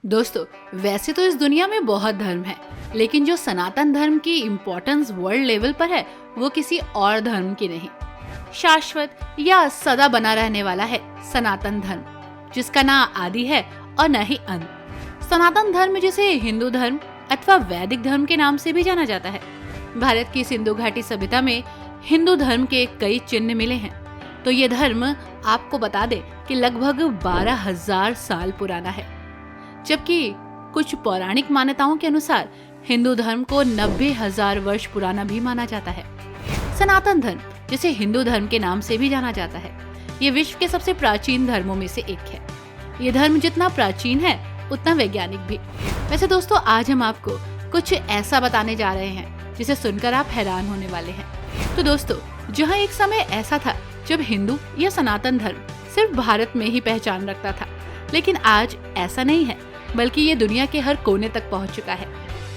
दोस्तों, वैसे तो इस दुनिया में बहुत धर्म है, लेकिन जो सनातन धर्म की इम्पोर्टेंस वर्ल्ड लेवल पर है वो किसी और धर्म की नहीं। शाश्वत या सदा बना रहने वाला है सनातन धर्म, जिसका ना आदि है और न ही अंत। सनातन धर्म जिसे हिंदू धर्म अथवा वैदिक धर्म के नाम से भी जाना जाता है। भारत की सिंधु घाटी सभ्यता में हिंदू धर्म के कई चिन्ह मिले हैं। तो ये धर्म आपको बता दे कि लगभग 12,000 साल पुराना है, जबकि कुछ पौराणिक मान्यताओं के अनुसार हिंदू धर्म को 90,000 वर्ष पुराना भी माना जाता है। सनातन धर्म, जिसे हिंदू धर्म के नाम से भी जाना जाता है, ये विश्व के सबसे प्राचीन धर्मों में से एक है। ये धर्म जितना प्राचीन है उतना वैज्ञानिक भी। वैसे दोस्तों, आज हम आपको कुछ ऐसा बताने जा रहे हैं जिसे सुनकर आप हैरान होने वाले हैं। तो दोस्तों, जहाँ एक समय ऐसा था जब हिंदू या सनातन धर्म सिर्फ भारत में ही पहचान रखता था, लेकिन आज ऐसा नहीं है, बल्कि ये दुनिया के हर कोने तक पहुंच चुका है।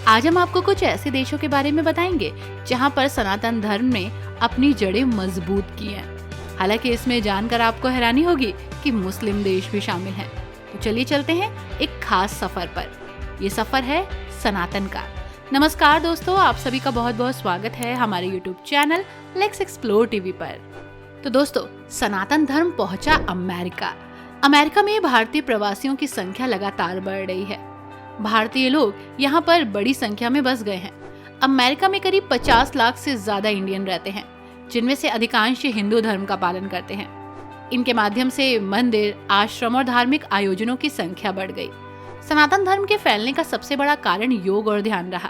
आज हम आपको कुछ ऐसे देशों के बारे में बताएंगे जहां पर सनातन धर्म ने अपनी जड़ें मजबूत की हैं। हालांकि इसमें जानकर आपको हैरानी होगी कि मुस्लिम देश भी शामिल हैं। तो चलिए चलते हैं एक खास सफर पर। ये सफर है सनातन का। नमस्कार दोस्तों, आप सभी का बहुत बहुत स्वागत है हमारे YouTube channel let's explore TV पर। तो दोस्तों, सनातन धर्म पहुंचा अमेरिका। अमेरिका में भारतीय प्रवासियों की संख्या लगातार बढ़ रही है। भारतीय लोग यहाँ पर बड़ी संख्या में बस गए हैं। अमेरिका में करीब 50 लाख से ज्यादा इंडियन रहते हैं, जिनमें से अधिकांश हिंदू धर्म का पालन करते हैं। इनके माध्यम से मंदिर, आश्रम और धार्मिक आयोजनों की संख्या बढ़ गई। सनातन धर्म के फैलने का सबसे बड़ा कारण योग और ध्यान रहा।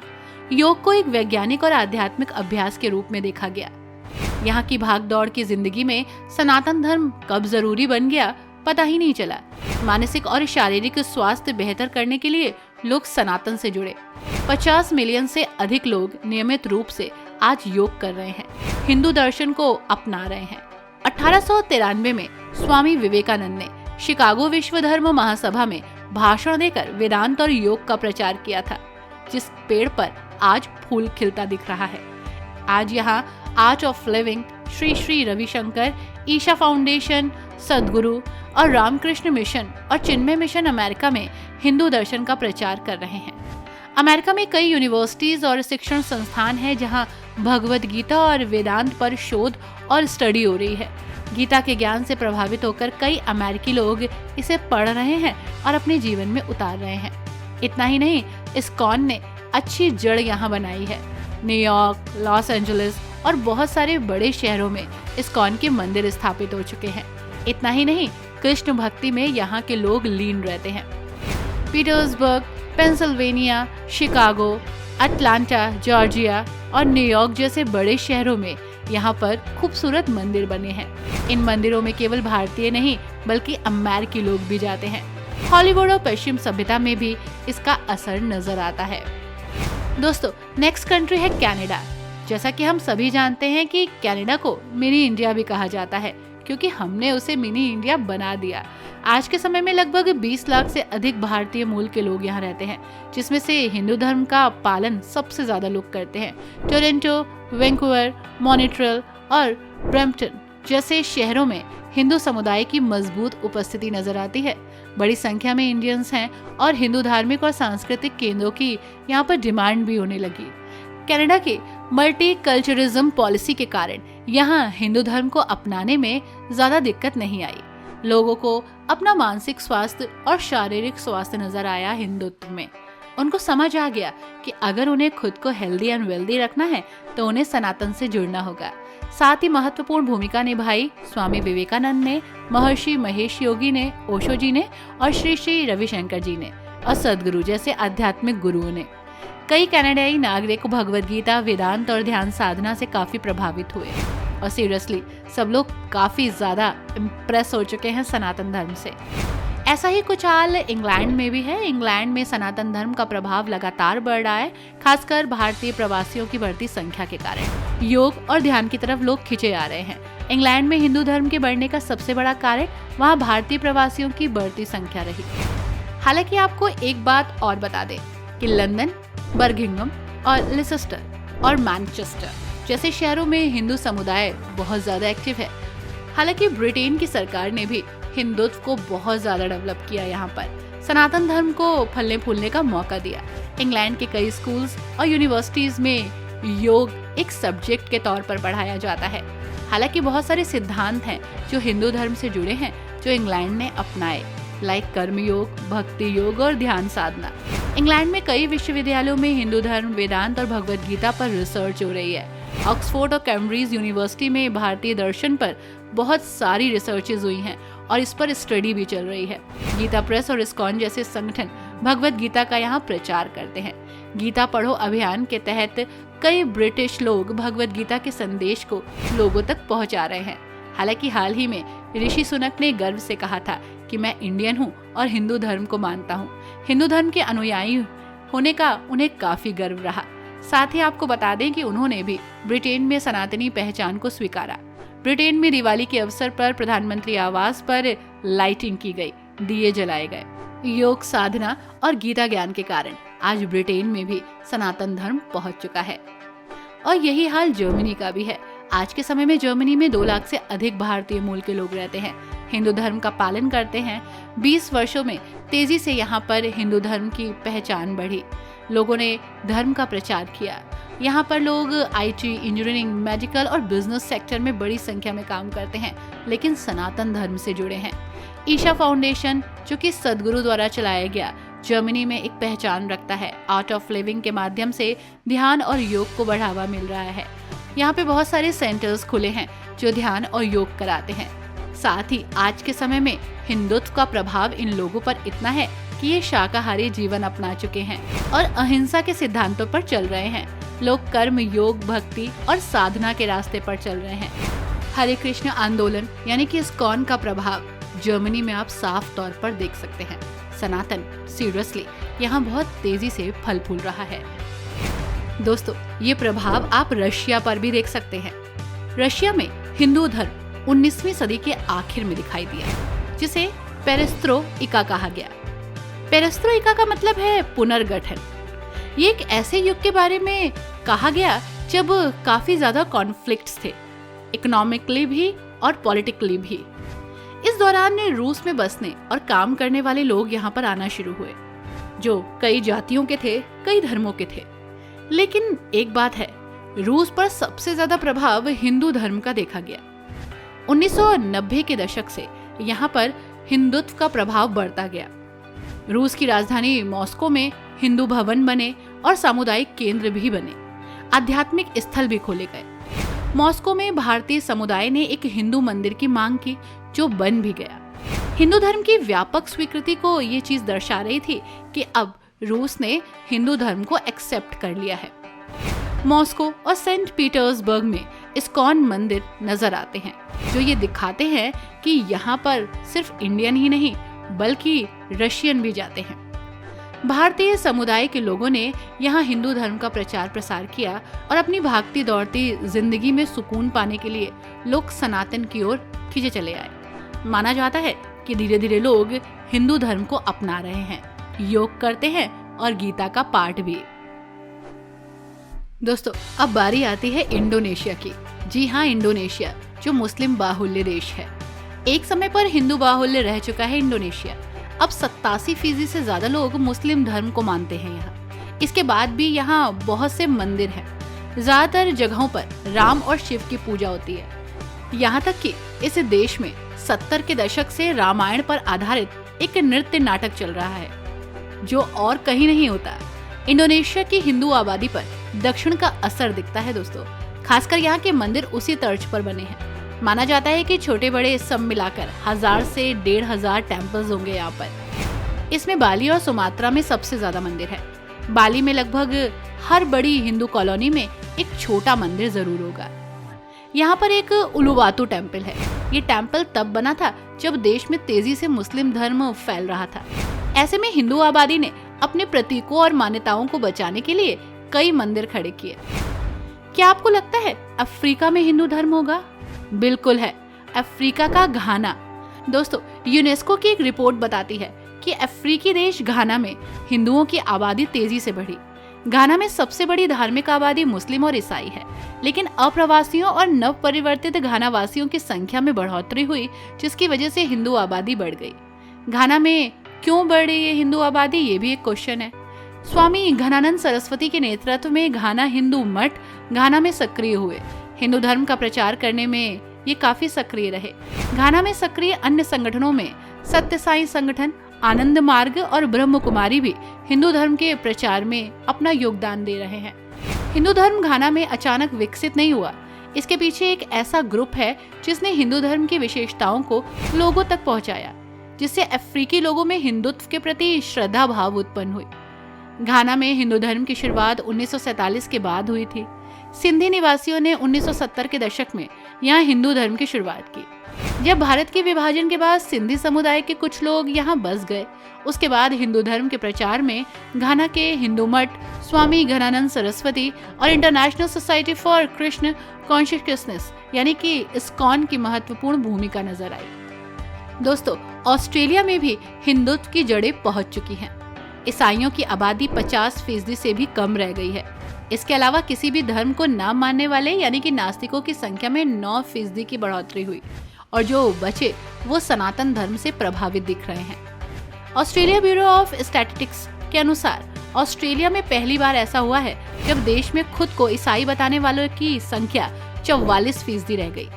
योग को एक वैज्ञानिक और आध्यात्मिक अभ्यास के रूप में देखा गया। यहाँ की भाग दौड़ की जिंदगी में सनातन धर्म कब जरूरी बन गया पता ही नहीं चला। मानसिक और शारीरिक स्वास्थ्य बेहतर करने के लिए लोग सनातन से जुड़े। 50 मिलियन से अधिक लोग नियमित रूप से आज योग कर रहे हैं, हिंदू दर्शन को अपना रहे हैं। 1893 में स्वामी विवेकानंद ने शिकागो विश्व धर्म महासभा में भाषण देकर वेदांत और योग का प्रचार किया था, जिस पेड़ पर आज फूल खिलता दिख रहा है। आज यहाँ art of living, Shri Shri Ravishankar, Isha foundation, Sadhguru और रामकृष्ण मिशन और चिन्मय मिशन अमेरिका में हिंदू दर्शन का प्रचार कर रहे हैं। अमेरिका में कई यूनिवर्सिटीज और शिक्षण संस्थान हैं जहां भगवद गीता और वेदांत पर शोध और स्टडी हो रही है। गीता के ज्ञान से प्रभावित होकर कई अमेरिकी लोग इसे पढ़ रहे हैं और अपने जीवन में उतार रहे हैं। इतना ही नहीं, इस्कॉन ने अच्छी जड़ यहाँ बनाई है। न्यूयॉर्क, लॉस एंजलिस और बहुत सारे बड़े शहरों में इस्कॉन के मंदिर स्थापित हो चुके हैं। इतना ही नहीं, कृष्ण भक्ति में यहाँ के लोग लीन रहते हैं। Petersburg, Pennsylvania, Chicago, Atlanta, Georgia और न्यूयॉर्क जैसे बड़े शहरों में यहाँ पर खूबसूरत मंदिर बने हैं। इन मंदिरों में केवल भारतीय नहीं बल्कि अमेरिकी लोग भी जाते हैं। हॉलीवुड और पश्चिम सभ्यता में भी इसका असर नजर आता है। दोस्तों, नेक्स्ट कंट्री है कनाडा। जैसा कि हम सभी जानते हैं कि कनाडा को मिनी इंडिया भी कहा जाता है, क्योंकि हमने उसे मिनी इंडिया बना दिया। आज के समय में लगभग 20 लाख से अधिक भारतीय मूल के लोग यहाँ रहते हैं, जिसमें से हिंदू धर्म का पालन सबसे ज्यादा लोग करते हैं। टोरंटो, वैंकूवर, मॉन्ट्रियल और ब्रैम्पटन जैसे शहरों में हिंदू समुदाय की मजबूत उपस्थिति नजर आती है। बड़ी संख्या में इंडियंस हैं और हिंदू धार्मिक और सांस्कृतिक केंद्रों की यहाँ पर डिमांड भी होने लगी। कनाडा की मल्टीकल्चरिज्म पॉलिसी के कारण यहाँ हिंदू धर्म को अपनाने में ज्यादा दिक्कत नहीं आई। लोगों को अपना मानसिक स्वास्थ्य और शारीरिक स्वास्थ्य नजर आया हिंदुत्व में। उनको समझ आ गया कि अगर उन्हें खुद को हेल्दी एंड वेल्दी रखना है तो उन्हें सनातन से जुड़ना होगा। साथ ही महत्वपूर्ण भूमिका निभाई स्वामी विवेकानंद ने, महर्षि महेश योगी ने, ओशो जी ने और श्री श्री रविशंकर जी ने और सद्गुरु जैसे आध्यात्मिक गुरुओं ने। कई कनाडाई नागरिक भगवद गीता, वेदांत और ध्यान साधना से काफी प्रभावित हुए और सीरियसली सब लोग काफी ज्यादा इम्प्रेस हो चुके हैं सनातन धर्म से। ऐसा ही कुछ हाल इंग्लैंड में भी है। इंग्लैंड में सनातन धर्म का प्रभाव लगातार बढ़ रहा है, खासकर भारतीय प्रवासियों की बढ़ती संख्या के कारण। योग और ध्यान की तरफ लोग खिंचे आ रहे हैं। इंग्लैंड में हिंदू धर्म के बढ़ने का सबसे बड़ा कारण वहाँ भारतीय प्रवासियों की बढ़ती संख्या रही। हालांकि आपको एक बात और बता दें कि लंदन, बर्मिंघम और लिसेस्टर और मैनचेस्टर जैसे शहरों में हिंदू समुदाय बहुत ज्यादा एक्टिव है। हालांकि ब्रिटेन की सरकार ने भी हिंदुत्व को बहुत ज्यादा डेवलप किया यहाँ पर। सनातन धर्म को फलने फूलने का मौका दिया। इंग्लैंड के कई स्कूल्स और यूनिवर्सिटीज में योग एक सब्जेक्ट के तौर पर पढ़ाया जाता है। हालांकि बहुत सारे सिद्धांत हैं जो हिंदू धर्म से जुड़े हैं जो इंग्लैंड ने अपनाए, लाइक कर्म योग, भक्ति योग और ध्यान साधना। इंग्लैंड में कई विश्वविद्यालयों में हिंदू धर्म, वेदांत और भगवद गीता पर रिसर्च हो रही है। ऑक्सफोर्ड और कैम्ब्रिज यूनिवर्सिटी में भारतीय दर्शन पर बहुत सारी रिसर्चेज हुई हैं और इस पर स्टडी भी चल रही है। गीता प्रेस और इस्कॉन जैसे संगठन भगवद गीता का यहाँ प्रचार करते हैं। गीता पढ़ो अभियान के तहत कई ब्रिटिश लोग भगवद गीता के संदेश को लोगों तक पहुँचा रहे हैं। हालांकि हाल ही में ऋषि सुनक ने गर्व से कहा था कि मैं इंडियन हूँ और हिंदू धर्म को मानता हूँ। हिंदू धर्म के अनुयायी होने का उन्हें काफी गर्व रहा। साथ ही आपको बता दें कि उन्होंने भी ब्रिटेन में सनातनी पहचान को स्वीकारा। ब्रिटेन में दिवाली के अवसर पर प्रधानमंत्री आवास पर लाइटिंग की गई, दिए जलाए गए। योग साधना और गीता ज्ञान के कारण आज ब्रिटेन में भी सनातन धर्म पहुंच चुका है और यही हाल जर्मनी का भी है। आज के समय में जर्मनी में 2 लाख से अधिक भारतीय मूल के लोग रहते हैं, हिंदू धर्म का पालन करते हैं। 20 वर्षों में तेजी से यहाँ पर हिंदू धर्म की पहचान बढ़ी। लोगों ने धर्म का प्रचार किया। यहाँ पर लोग आईटी, इंजीनियरिंग, मेडिकल और बिजनेस सेक्टर में बड़ी संख्या में काम करते हैं, लेकिन सनातन धर्म से जुड़े हैं। ईशा फाउंडेशन, जो कि सदगुरु द्वारा चलाया गया, जर्मनी में एक पहचान रखता है। आर्ट ऑफ लिविंग के माध्यम से ध्यान और योग को बढ़ावा मिल रहा है। यहाँ पे बहुत सारे सेंटर्स खुले हैं जो ध्यान और योग कराते हैं। साथ ही आज के समय में हिंदुत्व का प्रभाव इन लोगों पर इतना है कि ये शाकाहारी जीवन अपना चुके हैं और अहिंसा के सिद्धांतों पर चल रहे हैं। लोग कर्म, योग, भक्ति और साधना के रास्ते पर चल रहे हैं। हरे कृष्ण आंदोलन यानी कि इस्कॉन का प्रभाव जर्मनी में आप साफ तौर पर देख सकते हैं। सनातन सीरियसली यहाँ बहुत तेजी से फल फूल रहा है। दोस्तों, ये प्रभाव आप रशिया पर भी देख सकते हैं। रशिया में हिंदू धर्म 19वीं सदी के आखिर में दिखाई दिया, जिसे पेरेस्त्रोइका कहा गया। पेरेस्त्रोइका का मतलब है पुनर्गठन। ये एक ऐसे युग के बारे में कहा गया जब काफी ज्यादा कॉन्फ्लिक्ट्स थे, इकोनॉमिकली भी और पॉलिटिकली भी। इस दौरान रूस में बसने और काम करने वाले लोग यहाँ पर आना शुरू हुए, जो कई जातियों के थे, कई धर्मों के थे। लेकिन एक बात है, रूस पर सबसे ज्यादा प्रभाव हिंदू धर्म का देखा गया। 1990 के दशक से यहाँ पर हिंदुत्व का प्रभाव बढ़ता गया। रूस की राजधानी मॉस्को में हिंदू भवन बने और सामुदायिक केंद्र भी बने। आध्यात्मिक स्थल भी खोले गए। मॉस्को में भारतीय समुदाय ने एक हिंदू मंदिर की मांग की, जो बन भी गया। हिंदू धर्म की व्यापक स्वीकृति को ये चीज दर्शा रही थी कि अब रूस ने हिंदू धर्म को एक्सेप्ट कर लिया है। मॉस्को और सेंट पीटर्सबर्ग में इस्कॉन मंदिर नजर आते हैं, जो ये दिखाते हैं कि यहाँ पर सिर्फ इंडियन ही नहीं बल्कि रशियन भी जाते हैं। भारतीय समुदाय के लोगों ने यहाँ हिंदू धर्म का प्रचार प्रसार किया और अपनी भागती दौड़ती जिंदगी में सुकून पाने के लिए लोग सनातन की ओर खींचे चले आए। माना जाता है कि धीरे धीरे लोग हिंदू धर्म को अपना रहे हैं, योग करते हैं और गीता का पाठ भी। दोस्तों, अब बारी आती है इंडोनेशिया की। जी हाँ, इंडोनेशिया, जो मुस्लिम बाहुल्य देश है। एक समय पर हिंदू बाहुल्य रह चुका है इंडोनेशिया। अब 87% से ज्यादा लोग मुस्लिम धर्म को मानते हैं यहाँ। इसके बाद भी यहाँ बहुत से मंदिर हैं। ज्यादातर जगहों पर राम और शिव की पूजा होती है। यहाँ तक कि इस देश में 70 के दशक से रामायण पर आधारित एक नृत्य नाटक चल रहा है, जो और कहीं नहीं होता। इंडोनेशिया की हिंदू आबादी पर दक्षिण का असर दिखता है दोस्तों। खासकर यहाँ के मंदिर उसी तर्ज पर बने हैं। माना जाता है कि छोटे बड़े सब मिलाकर 1000 से 1500 टेम्पल्स होंगे यहाँ पर। इसमें बाली और सुमात्रा में सबसे ज्यादा मंदिर है। बाली में लगभग हर बड़ी हिंदू कॉलोनी में एक छोटा मंदिर जरूर होगा। यहाँ पर एक उलुवातु टेम्पल है। ये टेम्पल तब बना था जब देश में तेजी से मुस्लिम धर्म फैल रहा था। ऐसे में हिंदू आबादी ने अपने प्रतीकों और मान्यताओं को बचाने के लिए कई मंदिर खड़े किए। क्या आपको लगता है अफ्रीका में हिंदू धर्म होगा? बिल्कुल है, अफ्रीका का घाना। दोस्तों, यूनेस्को की एक रिपोर्ट बताती है कि अफ्रीकी देश घाना में हिंदुओं की आबादी तेजी से बढ़ी। घाना में सबसे बड़ी धार्मिक आबादी मुस्लिम और ईसाई है, लेकिन अप्रवासियों और नव परिवर्तित घाना वासियों की संख्या में बढ़ोतरी हुई, जिसकी वजह से हिंदू आबादी बढ़ गई। घाना में क्यों बढ़ रही है हिंदू आबादी, ये भी एक क्वेश्चन है। स्वामी घनानंद सरस्वती के नेतृत्व में घाना हिंदू मठ घाना में सक्रिय हुए। हिंदू धर्म का प्रचार करने में ये काफी सक्रिय रहे। घाना में सक्रिय अन्य संगठनों में सत्य साई संगठन, आनंद मार्ग और ब्रह्म कुमारी भी हिंदू धर्म के प्रचार में अपना योगदान दे रहे हैं। हिंदू धर्म घाना में अचानक विकसित नहीं हुआ। इसके पीछे एक ऐसा ग्रुप है जिसने हिंदू धर्म की विशेषताओं को लोगों तक पहुंचाया, जिससे अफ्रीकी लोगों में हिंदुत्व के प्रति श्रद्धा भाव उत्पन्न हुई। घाना में हिंदू धर्म की शुरुआत 1947 के बाद हुई थी। सिंधी निवासियों ने 1970 के दशक में यहाँ हिंदू धर्म की शुरुआत की। जब भारत के विभाजन के बाद सिंधी समुदाय के कुछ लोग यहाँ बस गए, उसके बाद हिंदू धर्म के प्रचार में घाना के हिंदू मठ, स्वामी घनानंद सरस्वती और international society for Krishna consciousness यानी कि इस्कॉन की महत्वपूर्ण भूमिका नजर आई। दोस्तों, ऑस्ट्रेलिया में भी हिंदुत्व की जड़ें पहुंच चुकी हैं। ईसाइयों की आबादी 50% से भी कम रह गई है। इसके अलावा किसी भी धर्म को न मानने वाले यानी कि नास्तिकों की संख्या में 9% की बढ़ोतरी हुई और जो बचे वो सनातन धर्म से प्रभावित दिख रहे हैं। ऑस्ट्रेलिया ब्यूरो ऑफ स्टैटिस्टिक्स के अनुसार ऑस्ट्रेलिया में पहली बार ऐसा हुआ है जब देश में खुद को ईसाई बताने वालों की संख्या 44% रह गई।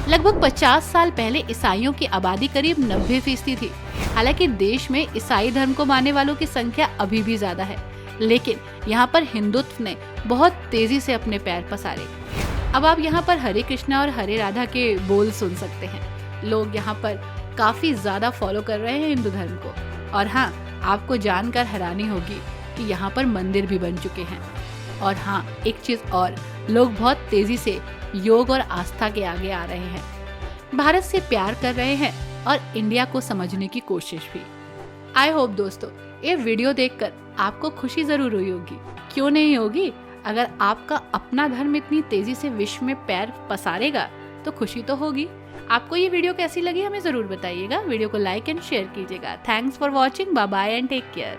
लगभग 50 साल पहले ईसाइयों की आबादी करीब 90% थी। हालांकि देश में ईसाई धर्म को मानने वालों की संख्या अभी भी ज्यादा है, लेकिन यहाँ पर हिंदुत्व ने बहुत तेजी से अपने पैर पसारे। अब आप यहाँ पर हरे कृष्णा और हरे राधा के बोल सुन सकते हैं। लोग यहाँ पर काफी ज्यादा फॉलो कर रहे हैं हिंदू धर्म को। और हाँ, आपको जानकर हैरानी होगी कि यहाँ पर मंदिर भी बन चुके हैं। और हाँ, एक चीज और, लोग बहुत तेजी से योग और आस्था के आगे आ रहे हैं, भारत से प्यार कर रहे हैं और इंडिया को समझने की कोशिश भी। आई होप दोस्तों ये वीडियो देखकर आपको खुशी जरूर हुई होगी। क्यों नहीं होगी? अगर आपका अपना धर्म इतनी तेजी से विश्व में पैर पसारेगा तो खुशी तो होगी। आपको ये वीडियो कैसी लगी हमें जरूर बताइएगा। वीडियो को लाइक एंड शेयर कीजिएगा। Thanks for watching. Bye bye and take care.